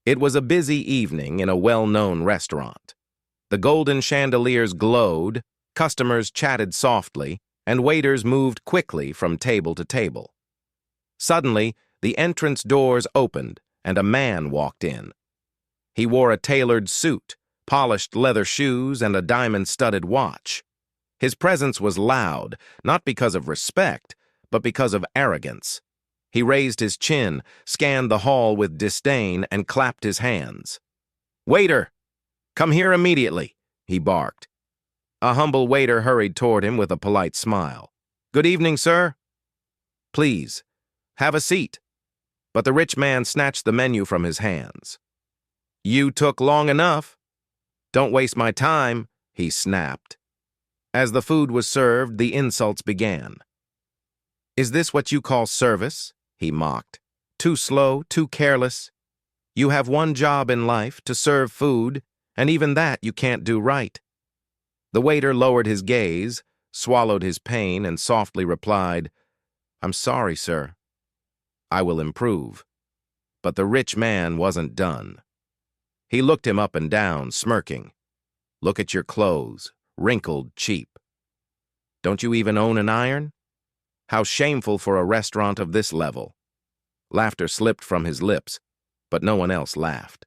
It was a busy evening in a well-known restaurant. The golden chandeliers glowed, customers chatted softly, and waiters moved quickly from table to table. Suddenly, the entrance doors opened, and a man walked in. He wore a tailored suit, polished leather shoes, and a diamond-studded watch. His presence was loud, not because of respect, but because of arrogance. He raised his chin, scanned the hall with disdain, and clapped his hands. "Waiter! Come here immediately," he barked. A humble waiter hurried toward him with a polite smile. "Good evening, sir." "Please, have a seat." But the rich man snatched the menu from his hands. "You took long enough. Don't waste my time," he snapped. As the food was served, the insults began. "Is this what you call service?" he mocked. "Too slow, too careless. You have one job in life, to serve food, and even that you can't do right." The waiter lowered his gaze, swallowed his pain, and softly replied, "I'm sorry, sir. I will improve." But the rich man wasn't done. He looked him up and down, smirking. "Look at your clothes, wrinkled, cheap. Don't you even own an iron? How shameful for a restaurant of this level." Laughter slipped from his lips, but no one else laughed.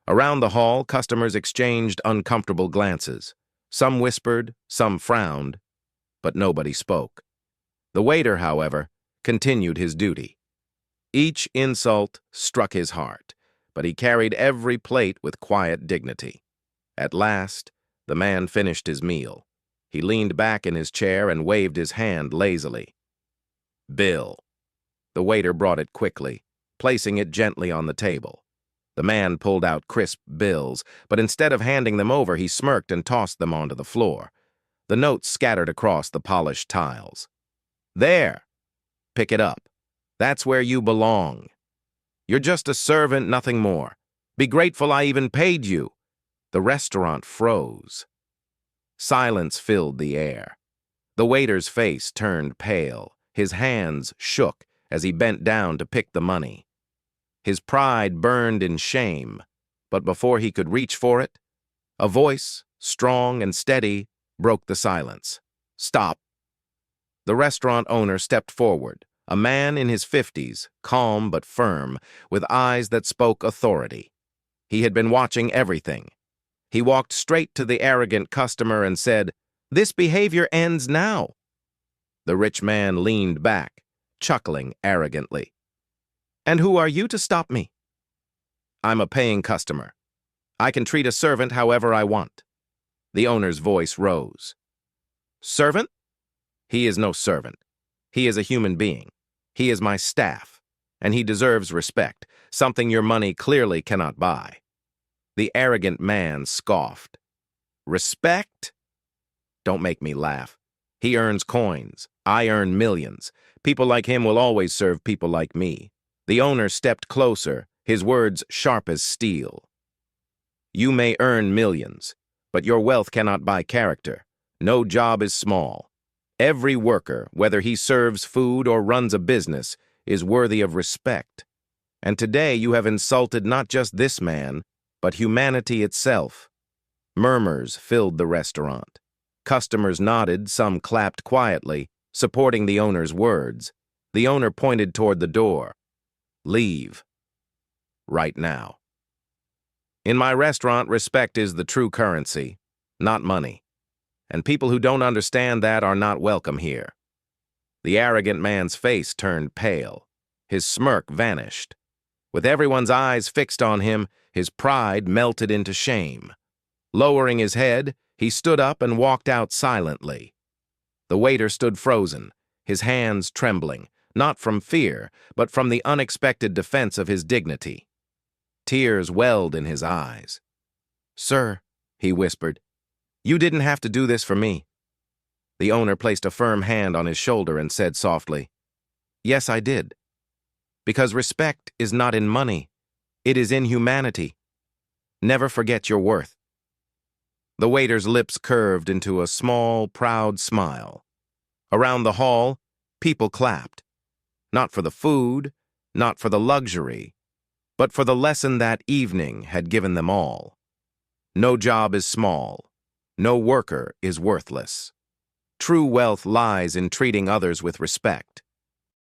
Around the hall, customers exchanged uncomfortable glances. Some whispered, some frowned, but nobody spoke. The waiter, however, continued his duty. Each insult struck his heart, but he carried every plate with quiet dignity. At last, the man finished his meal. He leaned back in his chair and waved his hand lazily. "Bill." The waiter brought it quickly, placing it gently on the table. The man pulled out crisp bills, but instead of handing them over, he smirked and tossed them onto the floor. The notes scattered across the polished tiles. "There! Pick it up. That's where you belong. You're just a servant, nothing more. Be grateful I even paid you." The restaurant froze. Silence filled the air. The waiter's face turned pale. His hands shook as he bent down to pick the money. His pride burned in shame, but before he could reach for it, a voice, strong and steady, broke the silence. "Stop." The restaurant owner stepped forward, a man in his 50s, calm but firm, with eyes that spoke authority. He had been watching everything. He walked straight to the arrogant customer and said, "This behavior ends now." The rich man leaned back, chuckling arrogantly. "And who are you to stop me?" "I'm a paying customer. I can treat a servant however I want." The owner's voice rose. "Servant? He is no servant. He is a human being. He is my staff, and he deserves respect, something your money clearly cannot buy." The arrogant man scoffed. "Respect? Don't make me laugh. He earns coins. I earn millions. People like him will always serve people like me." The owner stepped closer, his words sharp as steel. "You may earn millions, but your wealth cannot buy character. No job is small. Every worker, whether he serves food or runs a business, is worthy of respect. And today you have insulted not just this man, but humanity itself." Murmurs filled the restaurant. Customers nodded, some clapped quietly, supporting the owner's words. The owner pointed toward the door. "Leave. Right now. In my restaurant, respect is the true currency, not money. And people who don't understand that are not welcome here." The arrogant man's face turned pale. His smirk vanished. With everyone's eyes fixed on him, his pride melted into shame. Lowering his head, he stood up and walked out silently. The waiter stood frozen, his hands trembling, not from fear, but from the unexpected defense of his dignity. Tears welled in his eyes. "Sir," he whispered, "you didn't have to do this for me." The owner placed a firm hand on his shoulder and said softly, "Yes, I did. Because respect is not in money. It is in humanity. Never forget your worth." The waiter's lips curved into a small, proud smile. Around the hall, people clapped. Not for the food, not for the luxury, but for the lesson that evening had given them all. No job is small. No worker is worthless. True wealth lies in treating others with respect,